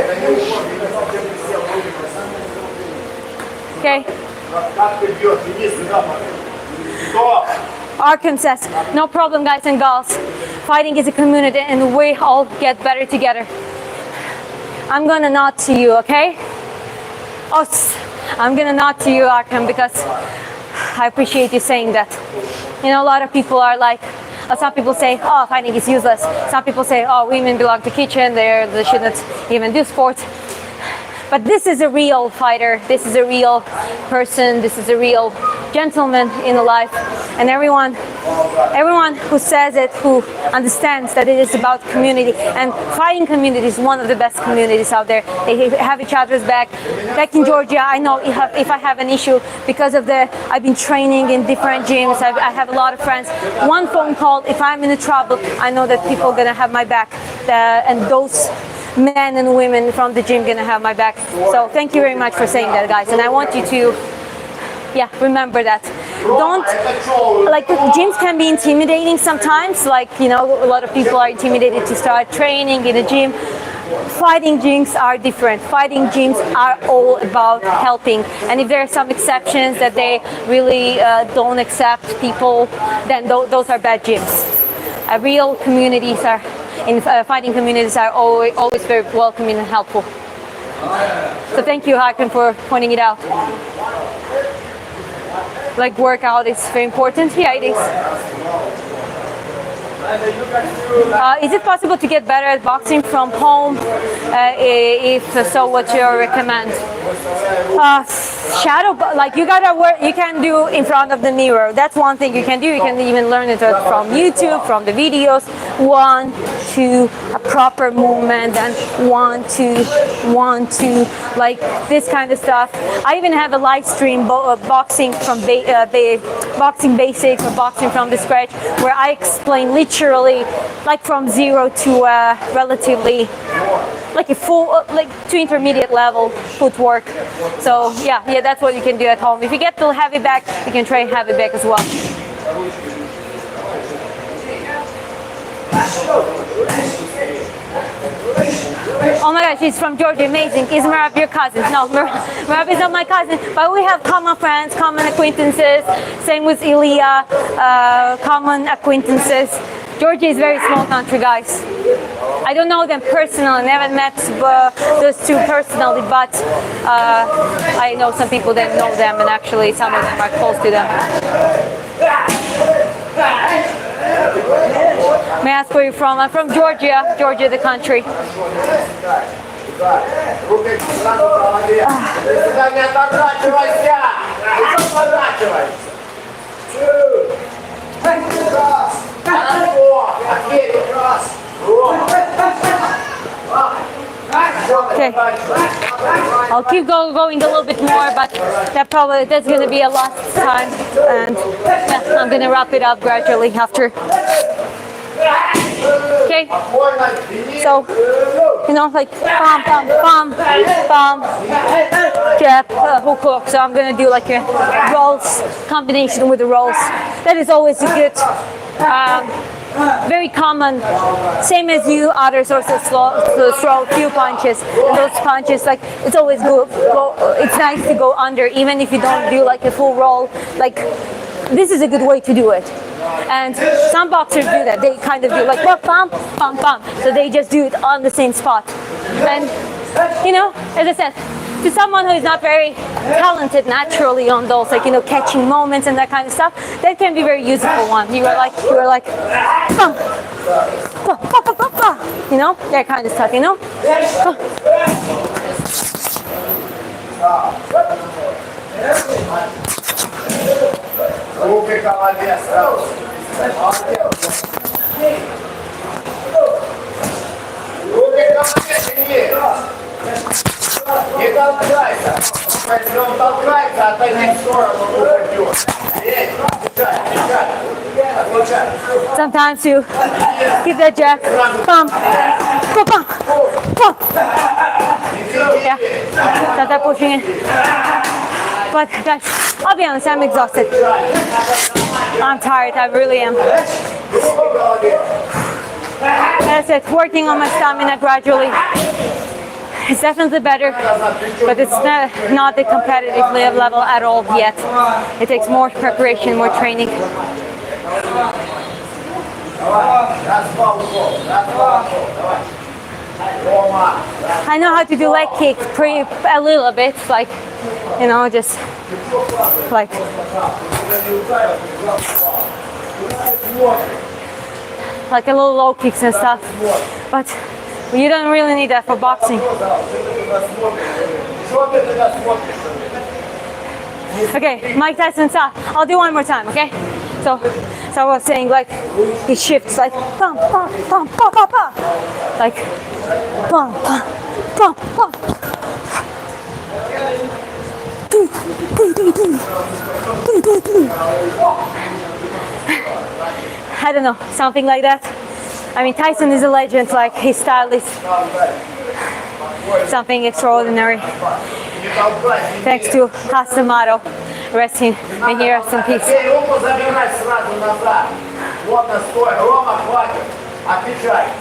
Okay. Arkham says, no problem, guys and girls. Fighting is a community and we all get better together. I'm gonna nod to you, okay? Oh, I'm gonna nod to you, Arkham, because I appreciate you saying that. You know, a lot of people are like, some people say, oh, fighting is useless. Some people say, oh, women belong to kitchen, they shouldn't even do sports. But this is a real fighter. This is a real person. This is a real gentleman in life. And everyone who says it, who understands that it is about community, and fighting community is one of the best communities out there. They have each other's back. Back in Georgia, I know if I have an issue because of I've been training in different gyms. I have a lot of friends. One phone call, if I'm in trouble, I know that people are gonna have my back. And those men and women from the gym gonna have my back. So thank you very much for saying that, guys. And I want you to, remember that. Don't, gyms can be intimidating sometimes. A lot of people are intimidated to start training in a gym. Fighting gyms are different. Fighting gyms are all about helping. And if there are some exceptions that they really don't accept people, then those are bad gyms. Real communities fighting communities are always very welcoming and helpful. So thank you, Hakan, for pointing it out. Workout is very important. Yeah, it is. Is it possible to get better at boxing from home? If so, what you recommend? Shadow, you gotta work. You can do in front of the mirror. That's one thing you can do. You can even learn it from YouTube, from the videos. 1, 2, a proper movement, and 1, 2, 1, 2, this kind of stuff. I even have a live stream boxing from boxing basics or boxing from the scratch, where I explain literally from 0 to relatively a full to intermediate level footwork. So yeah, that's what you can do at home. If you get to heavy back, you can try heavy back as well. Oh my gosh, she's from Georgia, amazing. Is Merab your cousin? No, Merab is not my cousin, but we have common friends, common acquaintances. Same with Ilya, common acquaintances. Georgia is a very small country, guys. I don't know them personally, never met those two personally, but I know some people that know them, and actually some of them are close to them. May I ask where you're from? I'm from Georgia, the country. Okay, I'll keep going a little bit more, but that's going to be a last time, and I'm going to wrap it up gradually after. Okay, so bam, bam, bam, bam, jab, hook, hook. So I'm going to do a rolls combination with the rolls. That is always a good. Very common, same as you. Others also throw a few punches, and those punches, it's always good. It's nice to go under, even if you don't do a full roll. This is a good way to do it. And some boxers do that. They kind of do bam, bam, bam. So they just do it on the same spot. And as I said, to someone who is not very talented naturally on those, catching moments and that kind of stuff, that can be very useful one. You are like, bam, bam, bam, bam, bam, bam, that kind of stuff, Если он толкается, отойди в сторону, он упадет. Sometimes you hit that jack, bump, bump, bump, bump. Yeah, start pushing it. But guys, I'll be honest, I'm exhausted. I'm tired, I really am. As I said, working on my stamina gradually. It's definitely better, but it's not the competitive level at all yet. It takes more preparation, more training. I know how to do leg kicks a little bit, like, you know, just like a little low kicks and stuff, but you don't really need that for boxing. Okay, Mike Tyson style. I'll do one more time, okay? So I was saying, like, he shifts like bum, bum, bum, bum, bum, bum. Like bum, bum, bum, bum. I don't know, something like that. I mean, Tyson is a legend, like his style is something extraordinary. Thanks to Hasamato, rest in here, rest in peace.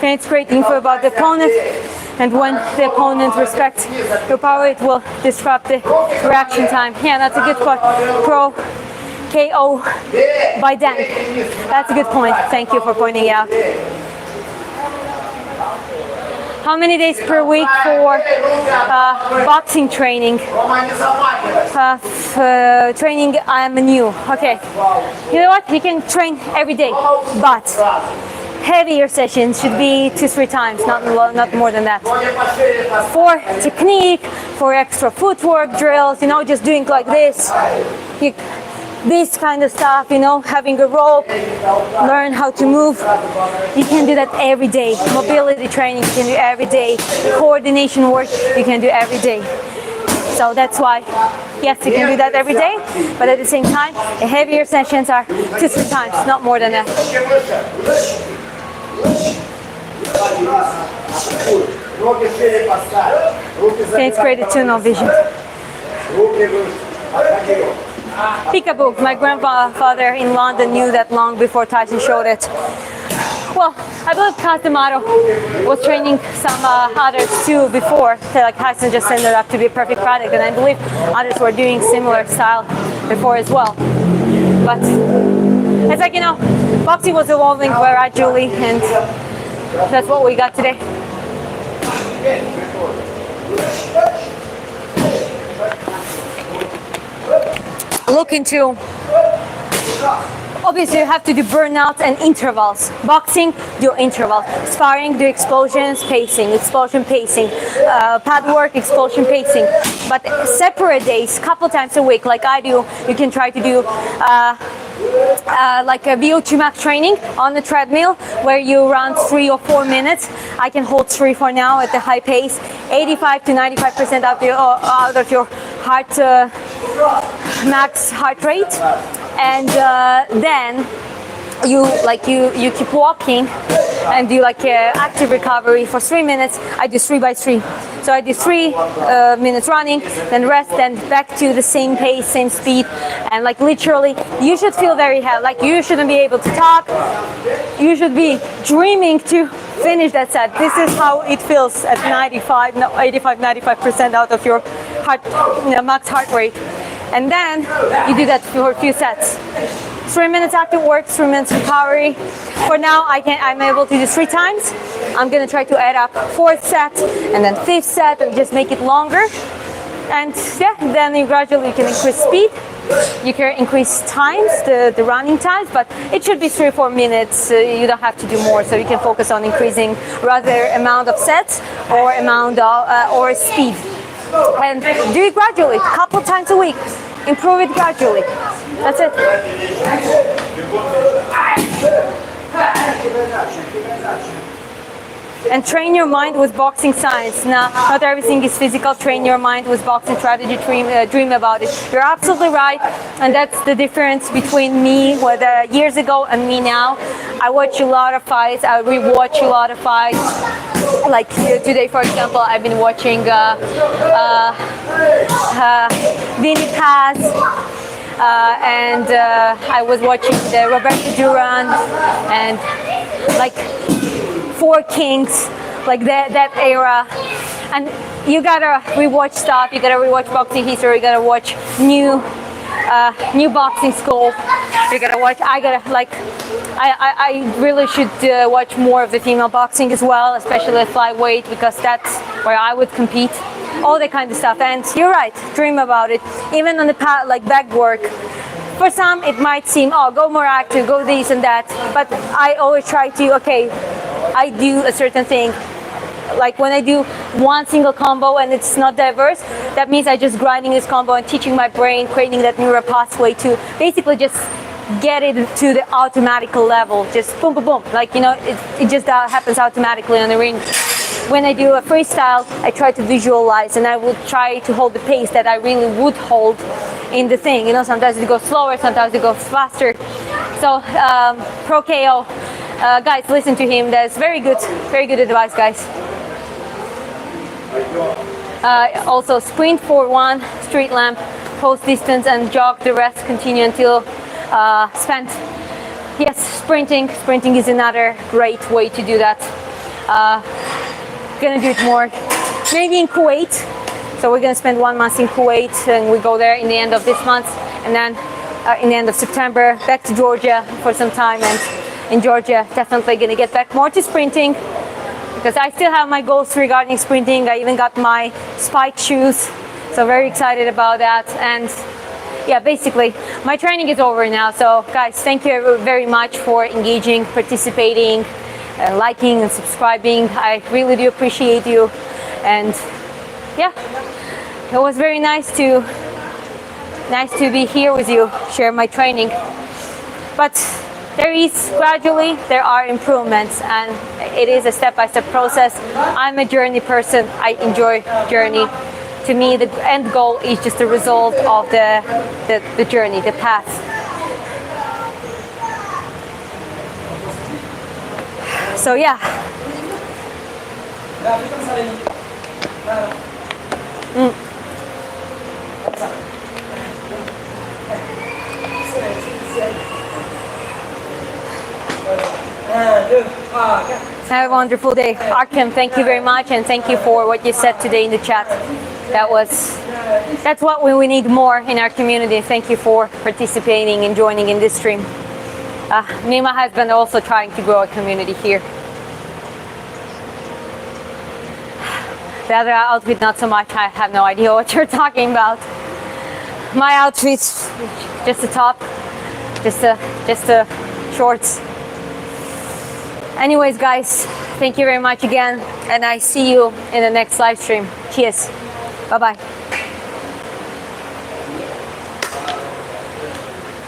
And it's great info about the opponent, and when the opponent respects your power, it will disrupt the reaction time. Yeah, that's a good point. Pro KO by Dan. That's a good point. Thank you for pointing it out. How many days per week for boxing training? Training, I'm new. Okay. You know what? You can train every day, but heavier sessions should be 2-3 times, not more than that. For technique, for extra footwork drills, you know, just doing like this. This kind of stuff, you know, having a rope, learn how to move. You can do that every day. Mobility training you can do every day. Coordination work you can do every day. So that's why, yes, you can do that every day, but at the same time, the heavier sessions are 2-3 times, not more than that. Okay, it's created tunnel vision. Peekaboo. My grandfather in London knew that long before Tyson showed it. Well, I believe Hasamato was training some others too before. So like Tyson just ended up to be a perfect product, and I believe others were doing similar style before as well. But it's like, you know, boxing was evolving gradually, and that's what we got today. Look into, obviously you have to do burnout and intervals. Boxing, do intervals. Sparring, do explosions, pacing, explosion, pacing. Pad work, explosion, pacing. But separate days, couple times a week, like I do, you can try to do like a VO2 max training on the treadmill where you run 3 or 4 minutes. I can hold 3 for now at the high pace. 85 to 95% out of your heart max heart rate, and then you keep walking and do like active recovery for 3 minutes. I do 3 by 3. So I do 3 minutes running, then rest, then back to the same pace, same speed, and like literally, you should feel very healthy. Like you shouldn't be able to talk. You should be dreaming to finish that set. This is how it feels at 85% out of your heart, max heart rate. And then you do that for a few sets. 3 minutes active work, 3 minutes recovery. For now, I'm able to do 3 times. I'm gonna try to add up 4th set and then 5th set and just make it longer. And yeah, then you gradually can increase speed. You can increase times, the running times, but it should be 3 or 4 minutes. You don't have to do more, so you can focus on increasing rather amount of sets or amount of, or speed. And do it gradually, a couple times a week. Improve it gradually. That's it. and train your mind with boxing science. Now, not everything is physical. Train your mind with boxing strategy. Dream about it. You're absolutely right, and that's the difference between me years ago and me now. I watch a lot of fights. I rewatch a lot of fights. Like today, for example, I've been watching Vinny Paz, and I was watching the Roberto Duran and like Four Kings, like that era. And you gotta rewatch stuff. You gotta rewatch boxing history. You gotta watch new boxing school. You gotta watch. I really should watch more of the female boxing as well, especially at flyweight, because that's where I would compete. All that kind of stuff. And you're right. Dream about it. Even on the like back work. For some, it might seem, oh, go more active, go this and that. But I always try to, okay, I do a certain thing. Like when I do one single combo and it's not diverse, that means I just grinding this combo and teaching my brain, creating that neural pathway to basically just get it to the automatic level. Just boom, boom, boom. Like, you know, it just happens automatically on the ring. When I do a freestyle, I try to visualize and I will try to hold the pace that I really would hold in the thing. You know, sometimes it goes slower, sometimes it goes faster. So, Pro KO, guys, listen to him. That's very good advice, guys. Also, sprint for one, street lamp, post distance, and jog the rest. Continue until spent. Yes, sprinting. Sprinting is another great way to do that. Gonna do it more, maybe in Kuwait. So we're gonna spend 1 month in Kuwait, and we go there in the end of this month, and then in the end of September back to Georgia for some time. And in Georgia, definitely gonna get back more to sprinting, because I still have my goals regarding sprinting. I even got my spike shoes, so very excited about that. And yeah, basically my training is over now. So guys, thank you very much for engaging, participating, liking and subscribing. I really do appreciate you. And yeah, it was very nice to be here with you, share my training. But there are improvements, and it is a step-by-step process. I'm a journey person. I enjoy journey. To me, the end goal is just a result of the journey, the path. So yeah. Have a wonderful day. Arkem, thank you very much, and thank you for what you said today in the chat. That's what we need more in our community. Thank you for participating and joining in this stream. Nima has been also trying to grow a community here. The other outfit, not so much. I have no idea what you're talking about. My outfit's just a top, just a shorts. Anyways, guys, thank you very much again, and I see you in the next live stream. Cheers. Bye-bye.